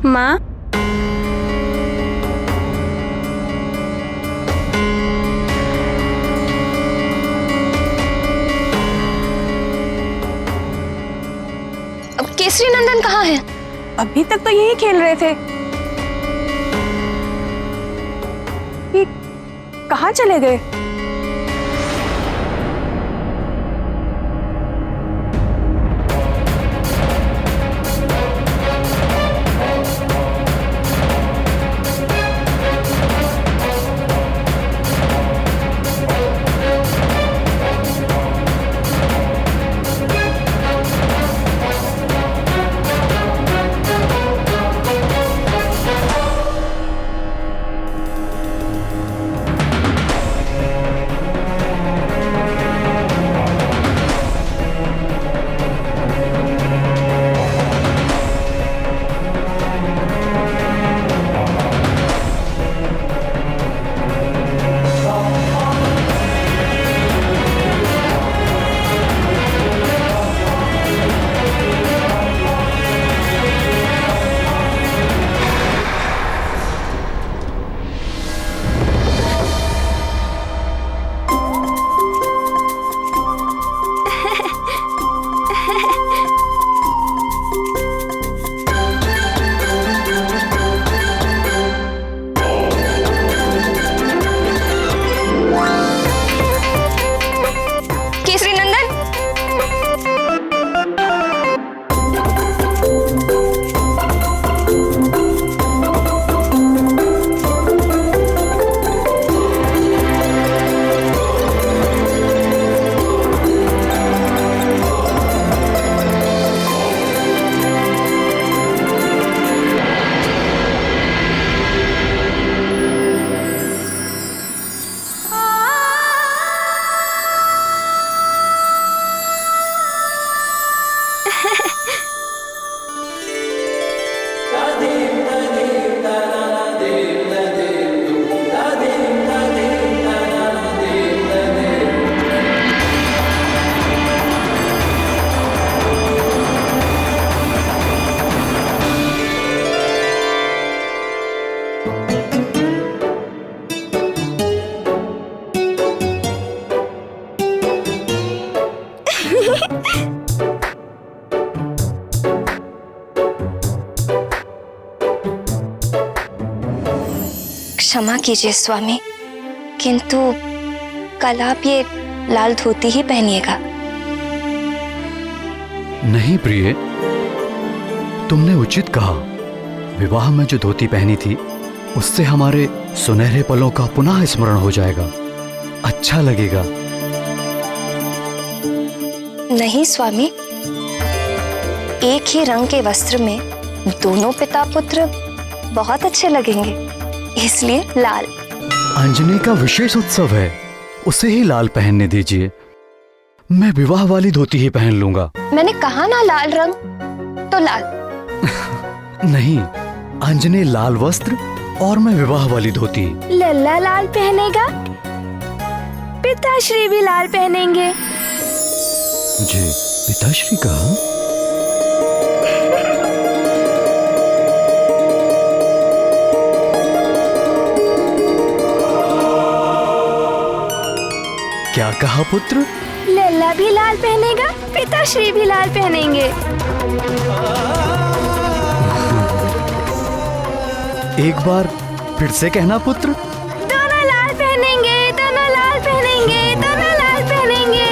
माँ, अब केसरी नंदन कहाँ है? अभी तक तो यही खेल रहे थे। ये कहाँ चले गए? क्षमा कीजिए स्वामी, किंतु कल आप ये लाल धोती ही पहनिएगा। नहीं प्रिय, तुमने उचित कहा। विवाह में जो धोती पहनी थी उससे हमारे सुनहरे पलों का पुनः स्मरण हो जाएगा, अच्छा लगेगा। नहीं स्वामी, एक ही रंग के वस्त्र में दोनों पिता पुत्र बहुत अच्छे लगेंगे, इसलिए लाल। अंजनी का विशेष उत्सव है, उसे ही लाल पहनने दीजिए। मैं विवाह वाली धोती ही पहन लूंगा। मैंने कहा ना लाल रंग, तो लाल। नहीं, अंजनी लाल वस्त्र और मैं विवाह वाली धोती। लल्ला लाल पहनेगा, पिताश्री भी लाल पहनेंगे। मुझे पिताश्री कहा? क्या कहा पुत्र? लल्ला भी लाल पहनेगा, पिताश्री भी लाल पहनेंगे। एक बार फिर से कहना पुत्र। दोनों लाल पहनेंगे, दोनों लाल पहनेंगे, दोनों लाल पहनेंगे।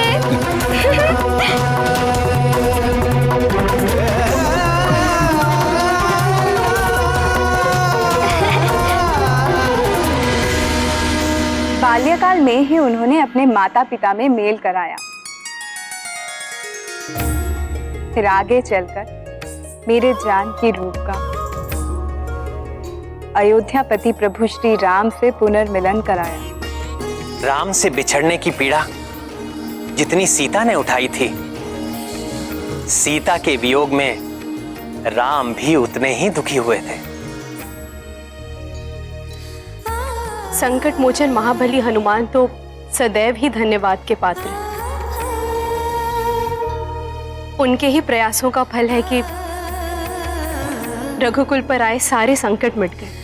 बाल्यकाल में ही उन्होंने अपने माता पिता में मेल कराया। फिर आगे चलकर मेरे जानकी रूप का अयोध्यापति प्रभु श्री राम से पुनर्मिलन कराया। राम से बिछड़ने की पीड़ा जितनी सीता ने उठाई थी, सीता के वियोग में राम भी उतने ही दुखी हुए थे। संकट मोचन महाबली हनुमान तो सदैव ही धन्यवाद के पात्र हैं। उनके ही प्रयासों का फल है कि रघुकुल पर आए सारे संकट मिट गए।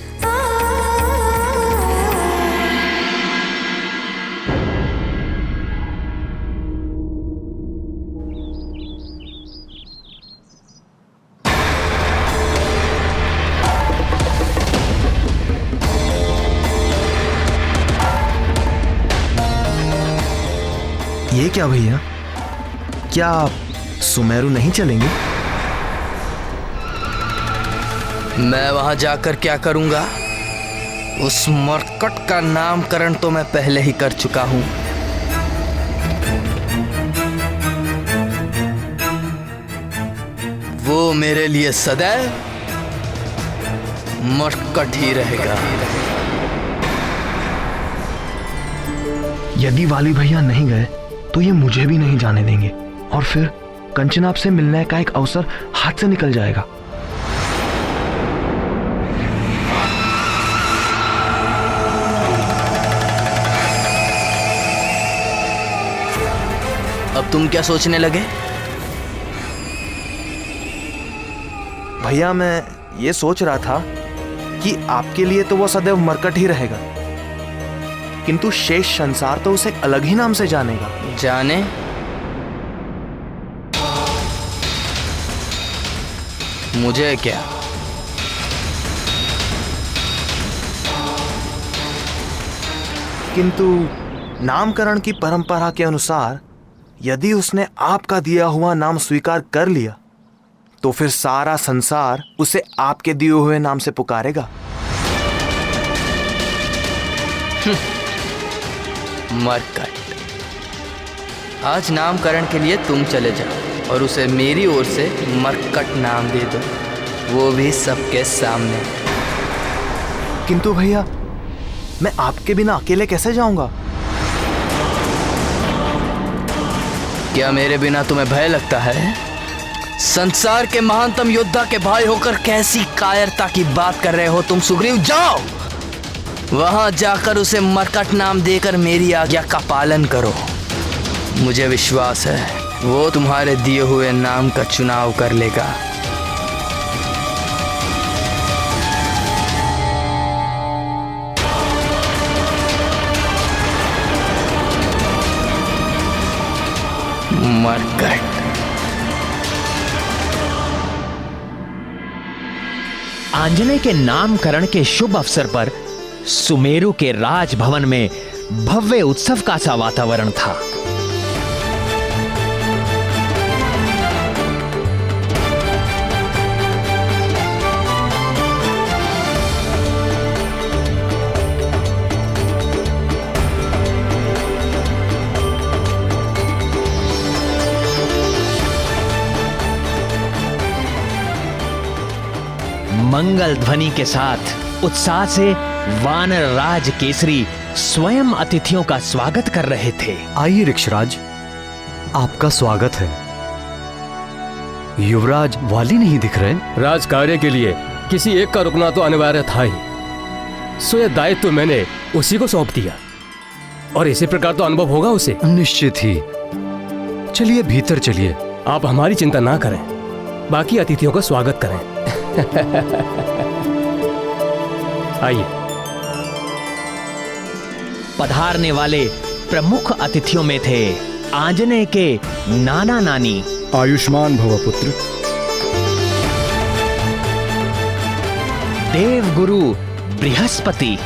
ये क्या भैया, क्या आप सुमेरु नहीं चलेंगे? मैं वहां जाकर क्या करूंगा? उस मरकट का नामकरण तो मैं पहले ही कर चुका हूं। वो मेरे लिए सदैव मरकट ही रहेगा। यदि वाली भैया नहीं गए तो ये मुझे भी नहीं जाने देंगे और फिर कंचना से मिलने का एक अवसर हाथ से निकल जाएगा। अब तुम क्या सोचने लगे? भैया मैं ये सोच रहा था कि आपके लिए तो वो सदैव मरकट ही रहेगा, किंतु शेष संसार तो उसे अलग ही नाम से जानेगा। जाने? मुझे क्या? किंतु नामकरण की परंपरा के अनुसार यदि उसने आपका दिया हुआ नाम स्वीकार कर लिया तो फिर सारा संसार उसे आपके दिए हुए नाम से पुकारेगा। मरकट, आज नामकरण के लिए तुम चले जाओ और उसे मेरी ओर से मरकट नाम दे दो, वो भी सबके सामने। किंतु भैया मैं आपके बिना अकेले कैसे जाऊंगा? क्या मेरे बिना तुम्हें भय लगता है? संसार के महानतम योद्धा के भाई होकर कैसी कायरता की बात कर रहे हो तुम सुग्रीव? जाओ वहां जाकर उसे मरकट नाम देकर मेरी आज्ञा का पालन करो। मुझे विश्वास है वो तुम्हारे दिए हुए नाम का चुनाव कर लेगा। मरकट। आंजनेय के नामकरण के शुभ अवसर पर सुमेरु के राजभवन में भव्य उत्सव का सा वातावरण था। मंगल ध्वनि के साथ उत्साह से वानर राज केसरी स्वयं अतिथियों का स्वागत कर रहे थे। आइए ऋक्षराज, आपका स्वागत है। युवराज वाली नहीं दिख रहे। राज कार्य के लिए किसी एक का रुकना तो अनिवार्य था ही, सो यह दायित्व मैंने उसी को सौंप दिया और इसी प्रकार तो अनुभव होगा उसे। निश्चित ही। चलिए भीतर चलिए। आप हमारी चिंता ना करें, बाकी अतिथियों का स्वागत करें। आइए। पधारने वाले प्रमुख अतिथियों में थे आंजनेय के नाना नानी आयुष्मान भव पुत्र, देवगुरु बृहस्पति,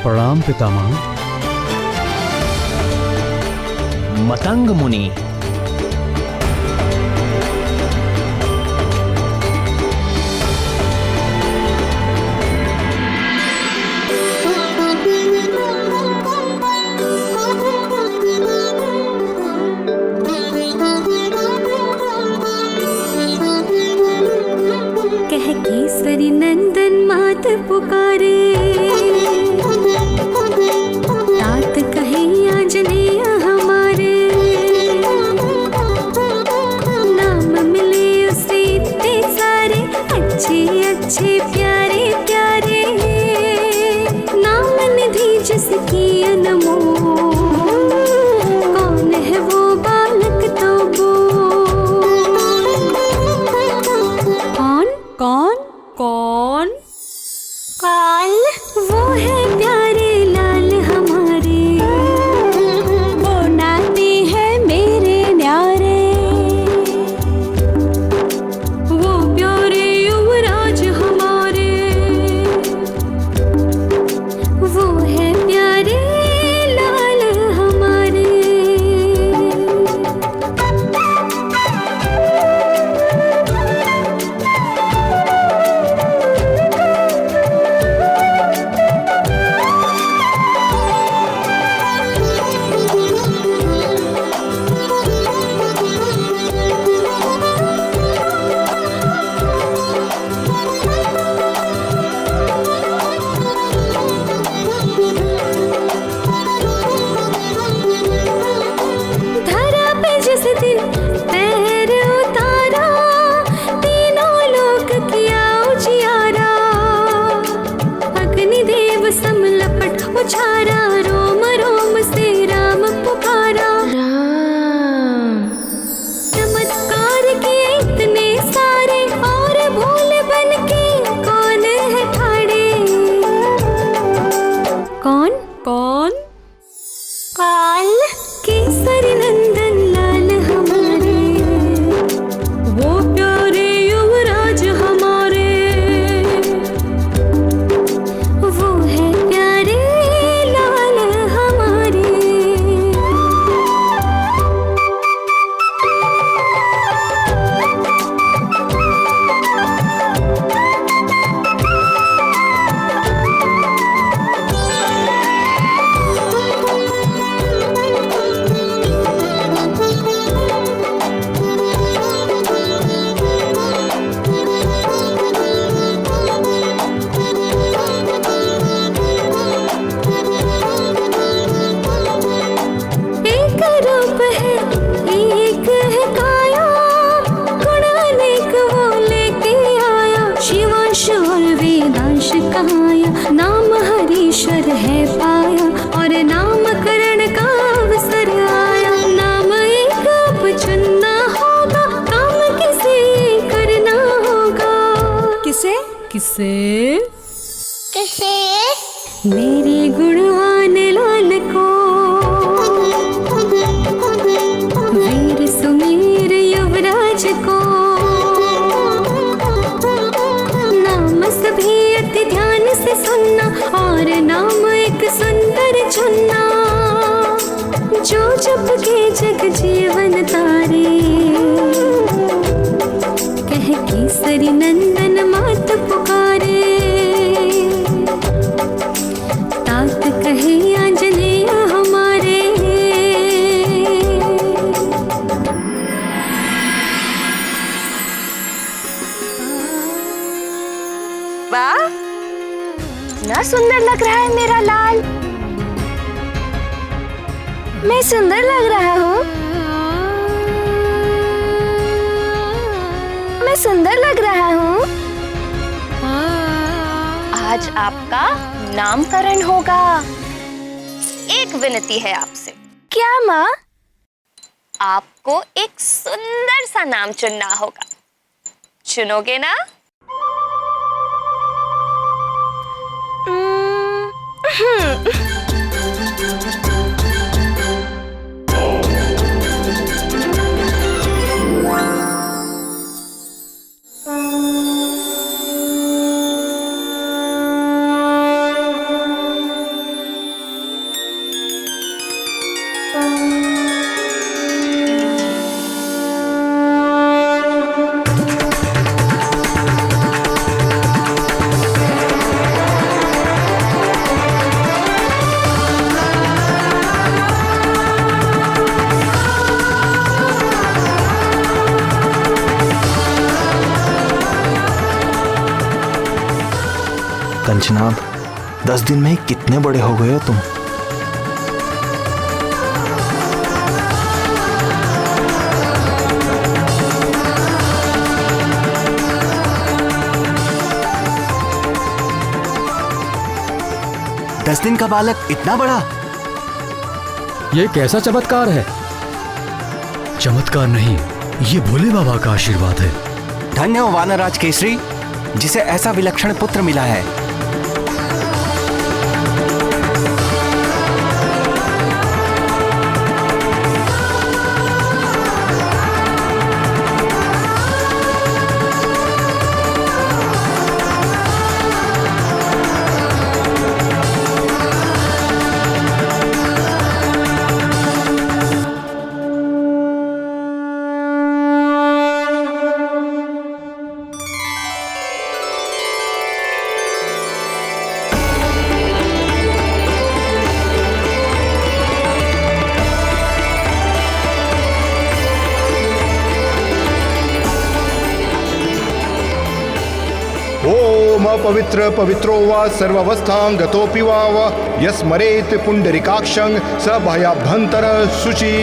प्रणाम पितामह, मतंग मुनि, केसरी नंदन मात पुकारे, तात कहे आंजनेय हमारे, नाम मिले उसे इतने सारे, अच्छे अच्छे प्यारे प्यारे, नाम निधि जिसकी अनमोल, कौन है वो बालक तो बोल। कौन कौन कौन? वो है प्यारे लाल हमारे, वो नाते हैं मेरे न्यारे, वो प्यारे युवराज हमारे, वो है प्यारे लाल हमारे। धरा पे जिस दिन पैर उतारा, तीनों लोक किया उजियारा, अग्निदेव समलपट उछारा, रोम रोम से राम पुकारा। चमत्कार किए इतने सारे, और भूल बन के कौन है ठाड़े? कौन? कौन? कौन? केसरी नंदन लाल हमारे, वो प्यारे युवराज हमारे, वो है प्यारे लाल हमारे। एक रूप है, एक है काया, गुण अनेक वो लेके आया, शिवांश और वेदांश कहाया, नाम हरीश्वर है पाया, और नामकरण का अवसर आया। नाम एक अब चुनना होगा, काम किसे करना होगा। किसे? किसे? किसे? मेरे गुणवान लाल को, वीर सुमेर युवराज को, नाम सभी अति ध्यान से सुनना, और नाम एक सुंदर चुनना, जो जप के जग जीवन तारे, कह केसरी नंदन मात पुकारे, तात कहे आंजनेय हमारे। वाह, ना सुंदर लग रहा है मेरा लाल। मैं सुंदर लग रहा हूँ? मैं सुंदर लग रहा हूँ? आज आपका नामकरण होगा। एक विनती है आपसे। क्या माँ? आपको एक सुंदर सा नाम चुनना होगा। चुनोगे ना? कंचनाब, 10 दिन में ही कितने बड़े हो गए हो तुम। दस दिन का बालक इतना बड़ा? ये कैसा चमत्कार है? चमत्कार नहीं, ये भोले बाबा का आशीर्वाद है। धन्य हो वानराज केसरी, जिसे ऐसा विलक्षण पुत्र मिला है। ओम अपवित्र पवित्रो वा सर्वावस्थां गतोऽपि वा यस्मरेत् पुंडरीकाक्षं स भयाभ्यंतर शुचि।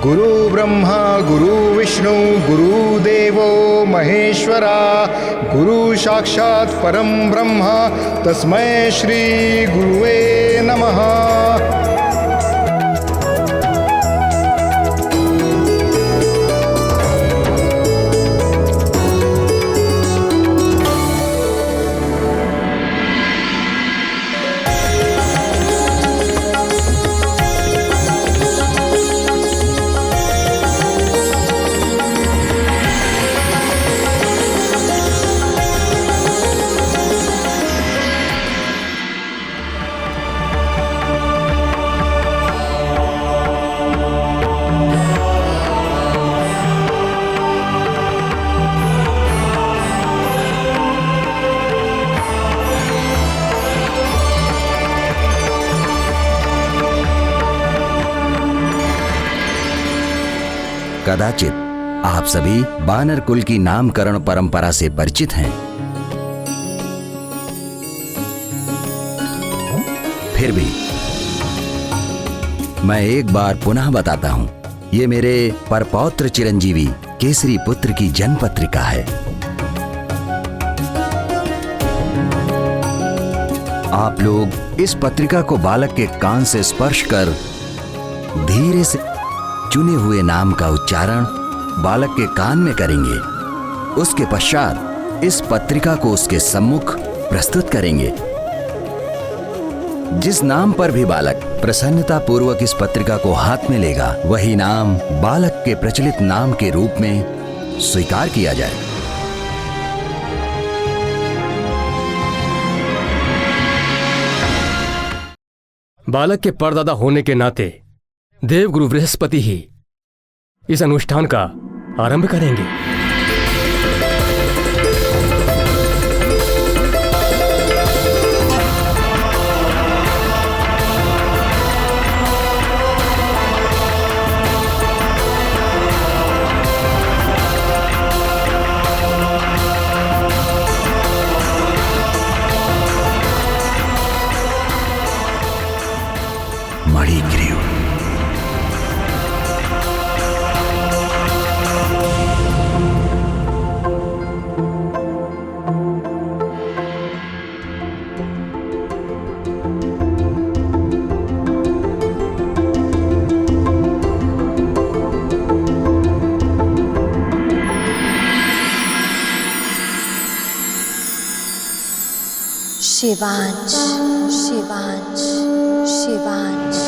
गुरु ब्रह्मा गुरु विष्णु गुरुदेवो महेश्वरा गुरु साक्षात् परम ब्रह्मा तस्मै श्री गुरुवे नमः। कदाचित आप सभी बानर कुल की नामकरण परंपरा से परिचित हैं। फिर भी मैं एक बार पुनः बताता हूं, ये मेरे परपौत्र चिरंजीवी केसरी पुत्र की जन्म पत्रिका है। आप लोग इस पत्रिका को बालक के कान से स्पर्श कर धीरे से चुने हुए नाम का उच्चारण बालक के कान में करेंगे। उसके पश्चात इस पत्रिका को उसके सम्मुख प्रस्तुत करेंगे। जिस नाम पर भी बालक प्रसन्नता पूर्वक इस पत्रिका को हाथ में लेगा, वही नाम बालक के प्रचलित नाम के रूप में स्वीकार किया जाए। बालक के परदादा होने के नाते देवगुरु बृहस्पति ही इस अनुष्ठान का आरंभ करेंगे। मणिग्रीव शिवांश शिवांश शिवांश